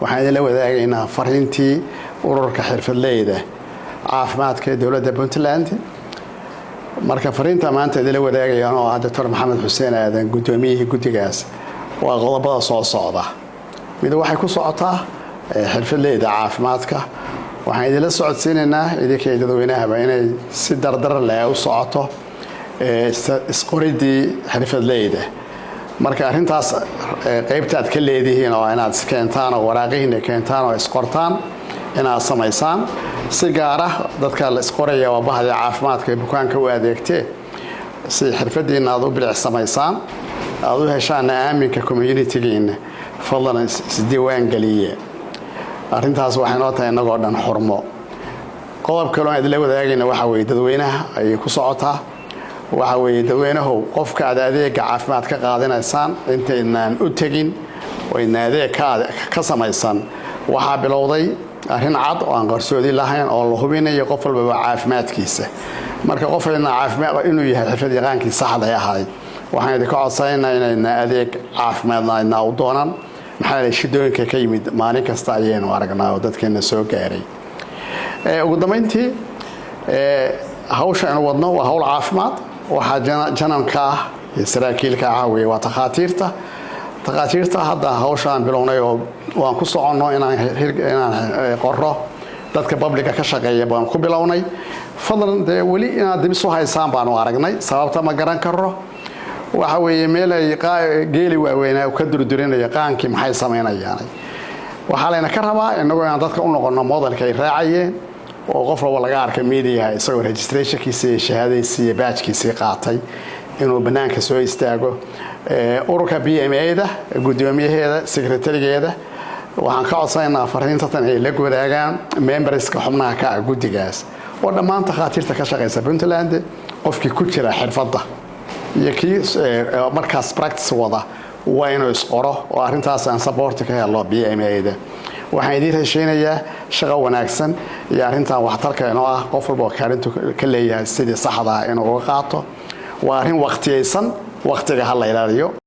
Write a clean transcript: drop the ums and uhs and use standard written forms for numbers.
waxaan idin la wadaagaynaa fariintii ururka xirfadleyda caafimaadka dawladda Puntland marka fariinta maanta idin la wadaagayaan oo Dr. Maxamed Xuseen Aadan gudoomiyihii guddigaas waa qodobada soo socda mid waxay ku socotaa xirfadleyda caafimaadka waxaan idin la socodsiinaynaa idinka dadweynaha inay si dardar leh u socoto isqoridii xirfadleyda marka arintaas qaybta aad ka leedihiin oo inaad keentaan oo waraaqihiina keentaan oo isqortaan inaad samaysaan si gaar ah dadka la isqoraya waa bahda caafimaadka bukaanka u adeegtay si xirfadiina aad u bilic samaysaan aad u heshaan aaminka community-giina fadlan isdiiwaan galiye arintaas waxay noo tahay inagoo dhan xurmo qodob kale oo idin la wadaagayna waxa weeye dadweynaha ay ku socotaa waxa weeye dadweynahu qofka adeega caafimaad ka qaadanaysaan intaynaan u tagin oo adeeg ka samaysan waxa bilowday arrin cad oo aan qarsoodi lahayn oo la hubinayo qof walba caafimaadkiisa marka qofna caafimaad inuu yahay xirfad yaqaankii saxda ahayd waxaan idin ka codsanaynaa inayna adeeg caafimaadna u doonaan maxaa shidooyinka ka yimid maalin kasta ayaynu aragnaa oo dadkeena soo gaaray ugu dambeyntii hawsha aan wadno waa hawl caafimaad waxa jananka saraakiilka caawiya waa takhaatiirta hadda hawshaan bilownay oo waan ku soconno inaan qorro dadka publica ka shaqeeya baan ku bilownay fadlan wali inaad dib soo haysaan baan aragnay sababta ma garan karo waxa weeye meel ay geeli waaweynaa ka durdurinaya qaankii maxay sameynayaan waxa layna ka rabaa inagoo aan dadka u noqono modelka ay raacayeen oo qof walba laga arkay media isagoo registrationkiisa iyo shahaadadiisa iyo badge-kiisa qaatay inuu banaanka soo istaago ururka BMA-da gudoomiyaheeda secretary-geeda waxaan ka codsanaynaa fariintan ay la wadaagaan memberska xubnaha ka guddigaas oo dhammaan takhaatiirta ka shaqeysa Puntland qofkii ku jira xirfadda iyo kii markaas practice wada waa inuu isqoro oo arintaas aan support ka helo BMA-da waxaan idin hesheenayaa shaqo wanaagsan iyo arintan waxtarka inoo ah qof walba kaalintu ka leeyahay sidii saxda ah inuu qaato waa arin waqtiyeysan waqtiga hal la ilaaliyo